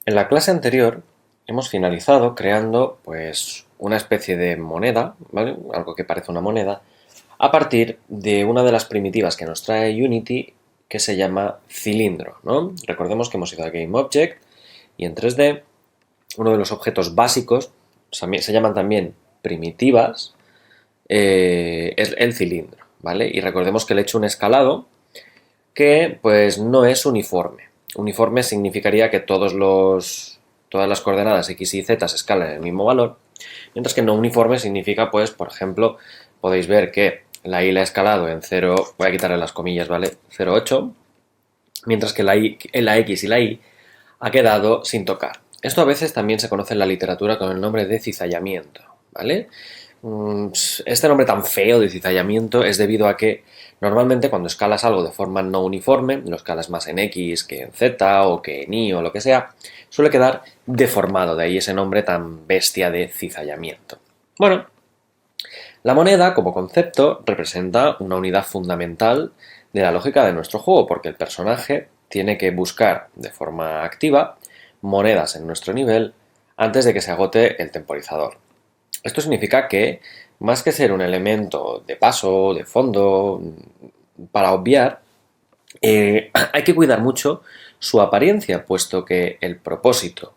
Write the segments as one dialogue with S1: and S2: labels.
S1: En la clase anterior hemos finalizado creando pues una especie de moneda, ¿vale? Algo que parece una moneda, a partir de una de las primitivas que nos trae Unity que se llama cilindro, ¿no? Recordemos que hemos ido a GameObject y en 3D uno de los objetos básicos se llaman también primitivas, es el cilindro, ¿vale? Y recordemos que le he hecho un escalado que pues no es uniforme. Uniforme significaría que todas las coordenadas x y z se escalan en el mismo valor, mientras que no uniforme significa, pues, por ejemplo, podéis ver que la y la he escalado en 0, voy a quitarle las comillas, ¿vale? 0,8, mientras que la x y la y ha quedado sin tocar. Esto a veces también se conoce en la literatura con el nombre de cizallamiento, ¿vale? Este nombre tan feo de cizallamiento es debido a que normalmente cuando escalas algo de forma no uniforme, lo escalas más en X que en Z o que en Y o lo que sea, suele quedar deformado, de ahí ese nombre tan bestia de cizallamiento. Bueno, la moneda como concepto representa una unidad fundamental de la lógica de nuestro juego, porque el personaje tiene que buscar de forma activa monedas en nuestro nivel antes de que se agote el temporizador. Esto significa que, más que ser un elemento de paso, de fondo, para obviar, hay que cuidar mucho su apariencia, puesto que el propósito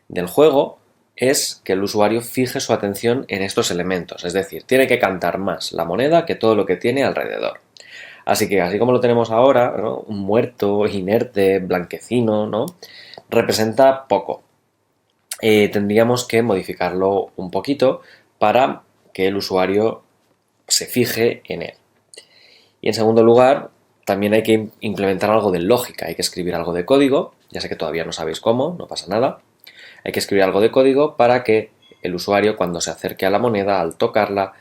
S1: del juego es que el usuario fije su atención en estos elementos, es decir, tiene que cantar más la moneda que todo lo que tiene alrededor. Así que, así como lo tenemos ahora, ¿no? Un muerto, inerte, blanquecino, ¿no? Representa poco. Tendríamos que modificarlo un poquito para que el usuario se fije en él. Y en segundo lugar, también hay que implementar algo de lógica, hay que escribir algo de código, ya sé que todavía no sabéis cómo, no pasa nada, hay que escribir algo de código para que el usuario cuando se acerque a la moneda, al tocarla,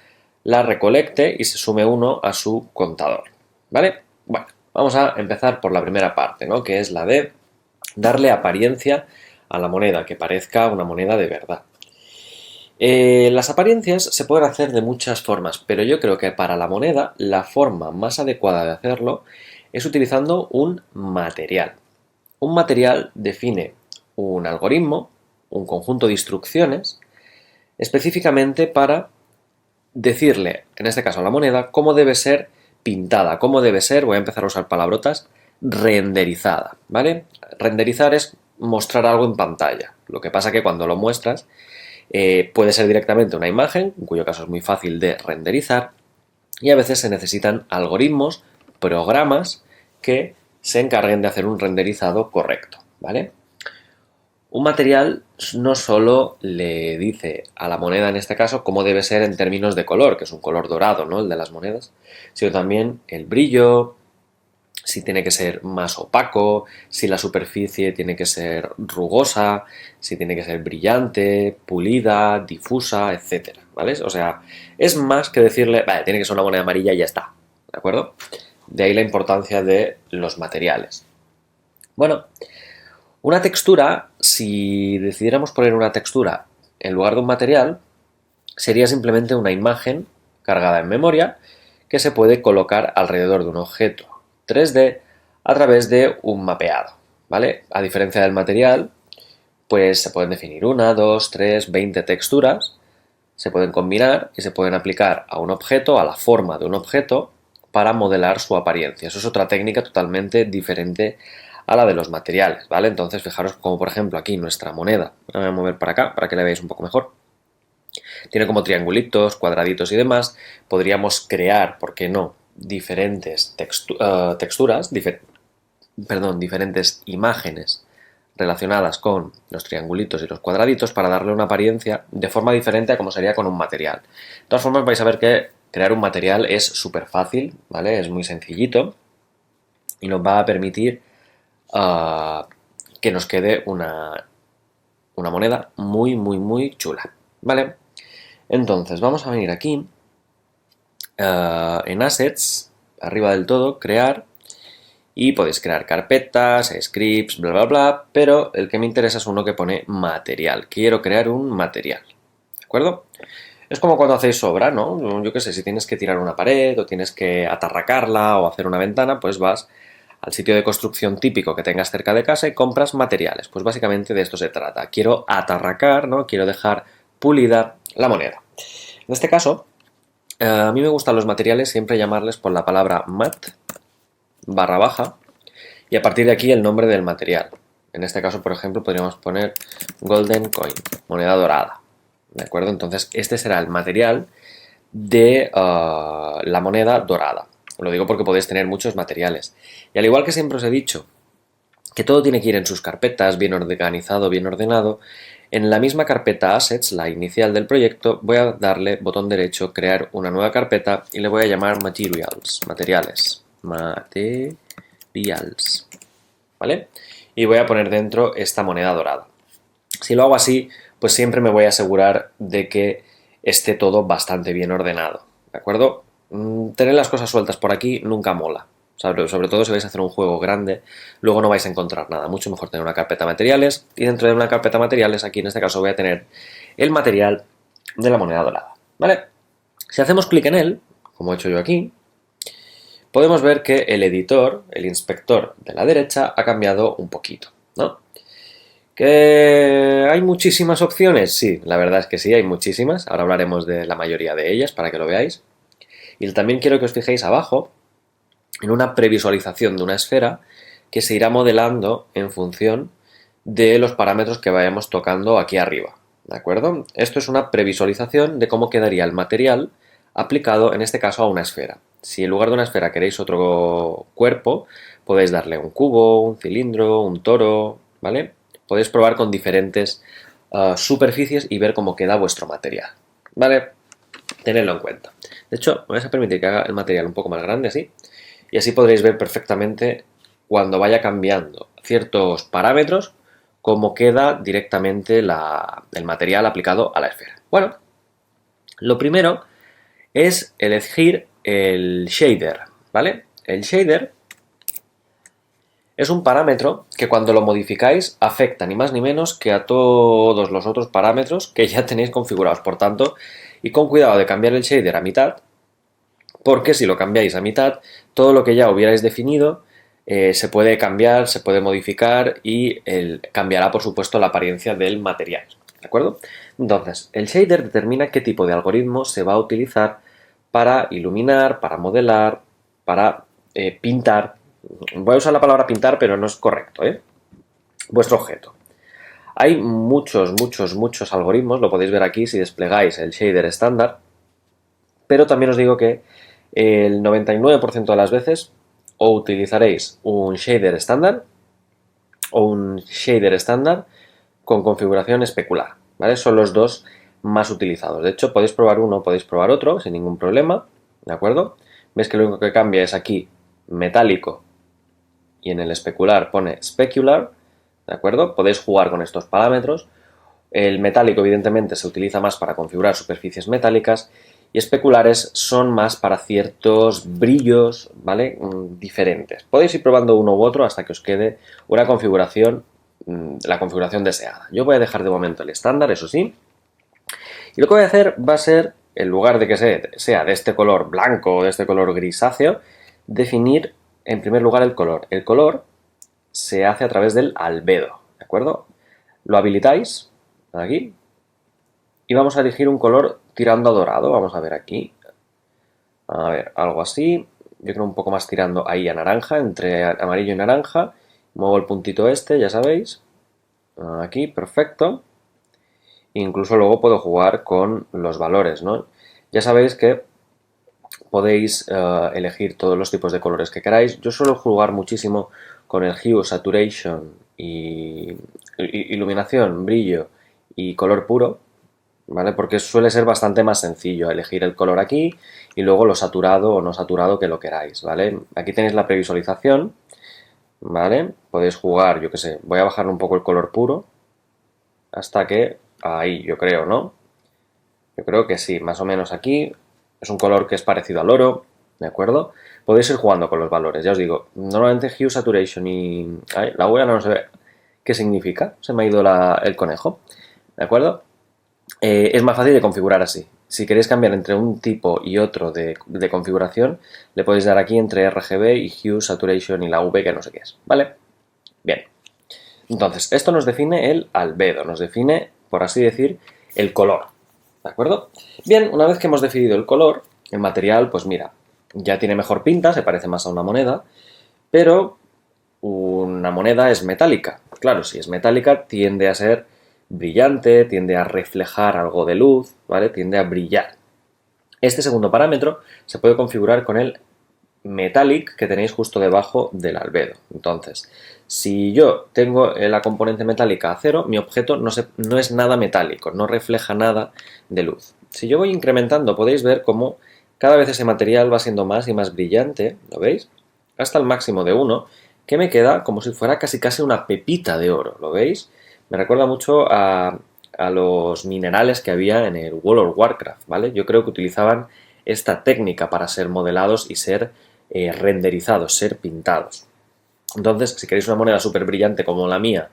S1: la recolecte y se sume uno a su contador, ¿vale? Bueno, vamos a empezar por la primera parte, ¿no? Que es la de darle apariencia a la moneda, que parezca una moneda de verdad. Las apariencias se pueden hacer de muchas formas, pero yo creo que para la moneda la forma más adecuada de hacerlo es utilizando un material. Un material define un algoritmo, un conjunto de instrucciones, específicamente para decirle, en este caso a la moneda, cómo debe ser pintada, cómo debe ser, voy a empezar a usar palabrotas, renderizada, ¿vale? Renderizar es mostrar algo en pantalla. Lo que pasa que cuando lo muestras, puede ser directamente una imagen, en cuyo caso es muy fácil de renderizar, y a veces se necesitan algoritmos, programas que se encarguen de hacer un renderizado correcto, ¿vale? Un material no solo le dice a la moneda en este caso cómo debe ser en términos de color, que es un color dorado, ¿no? El de las monedas, sino también el brillo, si tiene que ser más opaco, si la superficie tiene que ser rugosa, si tiene que ser brillante, pulida, difusa, etcétera, ¿vale? O sea, es más que decirle, vale, tiene que ser una moneda amarilla y ya está, ¿de acuerdo? De ahí la importancia de los materiales. Bueno, una textura, si decidiéramos poner una textura en lugar de un material, sería simplemente una imagen cargada en memoria que se puede colocar alrededor de un objeto 3D a través de un mapeado, ¿vale? A diferencia del material, pues se pueden definir una, dos, tres, 20 texturas, se pueden combinar y se pueden aplicar a un objeto, a la forma de un objeto, para modelar su apariencia. Eso es otra técnica totalmente diferente a la de los materiales, ¿vale? Entonces, fijaros como por ejemplo aquí nuestra moneda, la voy a mover para acá para que la veáis un poco mejor. Tiene como triangulitos, cuadraditos y demás. Podríamos crear, ¿por qué no?, diferentes texturas, diferentes imágenes relacionadas con los triangulitos y los cuadraditos para darle una apariencia de forma diferente a como sería con un material. De todas formas vais a ver que crear un material es súper fácil, ¿vale? Es muy sencillito y nos va a permitir que nos quede una moneda muy, muy, muy chula, ¿vale? Entonces vamos a venir aquí en Assets, arriba del todo, crear, y podéis crear carpetas, scripts, bla, bla, bla, pero el que me interesa es uno que pone material. Quiero crear un material, ¿de acuerdo? Es como cuando hacéis obra, ¿no? Yo qué sé, si tienes que tirar una pared o tienes que atarracarla o hacer una ventana, pues vas al sitio de construcción típico que tengas cerca de casa y compras materiales. Pues básicamente de esto se trata. Quiero atarracar, ¿no? Quiero dejar pulida la moneda. En este caso, a mí me gustan los materiales siempre llamarles por la palabra mat barra baja y a partir de aquí el nombre del material. En este caso, por ejemplo, podríamos poner golden coin, moneda dorada. ¿De acuerdo? Entonces, este será el material de la moneda dorada. Lo digo porque podéis tener muchos materiales. Y al igual que siempre os he dicho que todo tiene que ir en sus carpetas, bien organizado, bien ordenado, en la misma carpeta Assets, la inicial del proyecto, voy a darle botón derecho, crear una nueva carpeta y le voy a llamar Materials, materiales, ¿vale? Y voy a poner dentro esta moneda dorada. Si lo hago así, pues siempre me voy a asegurar de que esté todo bastante bien ordenado, ¿de acuerdo? Tener las cosas sueltas por aquí nunca mola. Sobre todo si vais a hacer un juego grande, luego no vais a encontrar nada. Mucho mejor tener una carpeta materiales y dentro de una carpeta materiales, aquí en este caso voy a tener el material de la moneda dorada, ¿vale? Si hacemos clic en él, como he hecho yo aquí, podemos ver que el editor, el inspector de la derecha, ha cambiado un poquito, ¿no? ¿Que hay muchísimas opciones? Sí, la verdad es que sí, hay muchísimas. Ahora hablaremos de la mayoría de ellas para que lo veáis. Y también quiero que os fijéis abajo en una previsualización de una esfera que se irá modelando en función de los parámetros que vayamos tocando aquí arriba, ¿de acuerdo? Esto es una previsualización de cómo quedaría el material aplicado, en este caso, a una esfera. Si en lugar de una esfera queréis otro cuerpo, podéis darle un cubo, un cilindro, un toro, ¿vale? Podéis probar con diferentes superficies y ver cómo queda vuestro material, ¿vale? Tenedlo en cuenta. De hecho, me vais a permitir que haga el material un poco más grande, así, y así podréis ver perfectamente cuando vaya cambiando ciertos parámetros cómo queda directamente el material aplicado a la esfera. Bueno, lo primero es elegir el shader, ¿vale? El shader es un parámetro que cuando lo modificáis afecta ni más ni menos que a todos los otros parámetros que ya tenéis configurados. Por tanto, y con cuidado de cambiar el shader a mitad, porque si lo cambiáis a mitad, todo lo que ya hubierais definido se puede cambiar, se puede modificar y cambiará, por supuesto, la apariencia del material. ¿De acuerdo? Entonces, el shader determina qué tipo de algoritmo se va a utilizar para iluminar, para modelar, para pintar. Voy a usar la palabra pintar, pero no es correcto, ¿eh? Vuestro objeto. Hay muchos algoritmos, lo podéis ver aquí si desplegáis el shader estándar, pero también os digo que el 99% de las veces o utilizaréis un shader estándar o un shader estándar con configuración especular, ¿vale? Son los dos más utilizados. De hecho, podéis probar uno, podéis probar otro sin ningún problema, ¿de acuerdo? Veis que lo único que cambia es aquí metálico y en el especular pone specular, ¿de acuerdo? Podéis jugar con estos parámetros. El metálico, evidentemente, se utiliza más para configurar superficies metálicas y especulares son más para ciertos brillos, ¿vale? Diferentes. Podéis ir probando uno u otro hasta que os quede una configuración, la configuración deseada. Yo voy a dejar de momento el estándar, eso sí. Y lo que voy a hacer va a ser, en lugar de que sea de este color blanco o de este color grisáceo, definir en primer lugar el color. El color se hace a través del albedo, ¿de acuerdo? Lo habilitáis aquí y vamos a elegir un color tirando a dorado. Vamos a ver aquí. A ver, algo así. Yo creo un poco más tirando ahí a naranja, entre amarillo y naranja. Muevo el puntito este, ya sabéis. Aquí, perfecto. Incluso luego puedo jugar con los valores, ¿no? Ya sabéis que podéis elegir todos los tipos de colores que queráis. Yo suelo jugar muchísimo con el hue, saturation y iluminación, brillo y color puro, ¿vale? Porque suele ser bastante más sencillo elegir el color aquí y luego lo saturado o no saturado que lo queráis, ¿vale? Aquí tenéis la previsualización, ¿vale? Podéis jugar, yo qué sé, voy a bajarle un poco el color puro hasta que ahí, yo creo, ¿no? Yo creo que sí, más o menos aquí. Es un color que es parecido al oro, ¿de acuerdo? Podéis ir jugando con los valores, ya os digo. Normalmente hue, saturation y... Ay, la huella no se ve qué significa. Se me ha ido el conejo, ¿de acuerdo? Es más fácil de configurar así. Si queréis cambiar entre un tipo y otro de configuración, le podéis dar aquí entre RGB y Hue, Saturation y la V, que no sé qué es, ¿vale? Bien. Entonces, esto nos define el albedo, nos define, por así decir, el color, ¿de acuerdo? Bien, una vez que hemos definido el color, el material, pues mira, ya tiene mejor pinta, se parece más a una moneda, pero una moneda es metálica. Claro, si es metálica tiende a ser brillante, tiende a reflejar algo de luz, ¿vale? Tiende a brillar. Este segundo parámetro se puede configurar con el metallic que tenéis justo debajo del albedo. Entonces, si yo tengo la componente metálica a 0, mi objeto no es nada metálico, no refleja nada de luz. Si yo voy incrementando, podéis ver cómo cada vez ese material va siendo más y más brillante, ¿lo veis? Hasta el máximo de 1, que me queda como si fuera casi una pepita de oro, ¿lo veis? Me recuerda mucho a los minerales que había en el World of Warcraft, ¿vale? Yo creo que utilizaban esta técnica para ser modelados y ser renderizados, ser pintados. Entonces, si queréis una moneda súper brillante como la mía,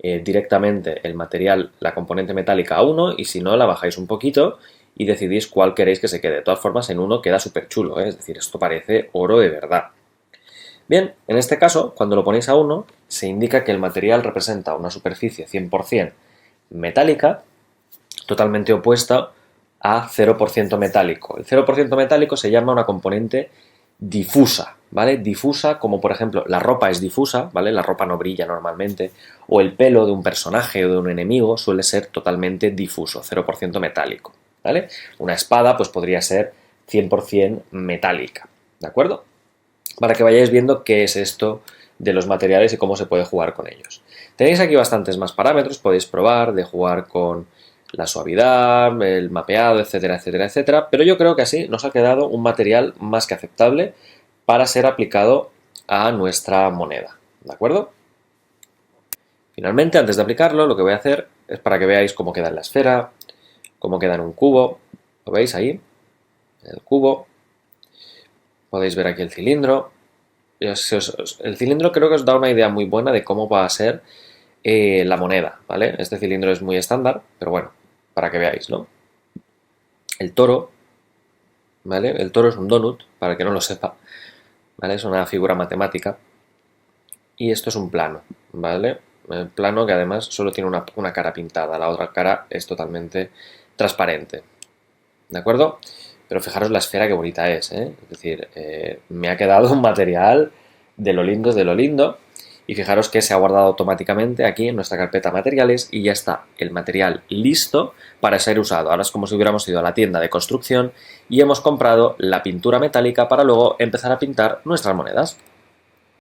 S1: directamente el material, la componente metálica a 1, y si no, la bajáis un poquito y decidís cuál queréis que se quede. De todas formas, en 1 queda súper chulo, es decir, esto parece oro de verdad. Bien, en este caso, cuando lo ponéis a 1, se indica que el material representa una superficie 100% metálica, totalmente opuesta a 0% metálico. El 0% metálico se llama una componente difusa, ¿vale? Difusa, como por ejemplo la ropa es difusa, ¿vale? La ropa no brilla normalmente, o el pelo de un personaje o de un enemigo suele ser totalmente difuso, 0% metálico, ¿vale? Una espada pues podría ser 100% metálica, ¿de acuerdo? Para que vayáis viendo qué es esto de los materiales y cómo se puede jugar con ellos. Tenéis aquí bastantes más parámetros, podéis probar de jugar con la suavidad, el mapeado, etcétera, etcétera, etcétera, pero yo creo que así nos ha quedado un material más que aceptable para ser aplicado a nuestra moneda, ¿de acuerdo? Finalmente, antes de aplicarlo, lo que voy a hacer es para que veáis cómo queda en la esfera, cómo queda en un cubo, ¿lo veis ahí? El cubo, podéis ver aquí el cilindro. El cilindro creo que os da una idea muy buena de cómo va a ser la moneda, ¿vale? Este cilindro es muy estándar, pero bueno, para que veáis, ¿no? El toro, ¿vale? El toro es un donut, para el que no lo sepa, ¿vale? Es una figura matemática. Y esto es un plano, ¿vale? El plano que además solo tiene una cara pintada, la otra cara es totalmente transparente, ¿de acuerdo? Pero fijaros la esfera que bonita es, ¿eh? Es decir, me ha quedado un material de lo lindo, de lo lindo. Y fijaros que se ha guardado automáticamente aquí en nuestra carpeta materiales y ya está el material listo para ser usado. Ahora es como si hubiéramos ido a la tienda de construcción y hemos comprado la pintura metálica para luego empezar a pintar nuestras monedas.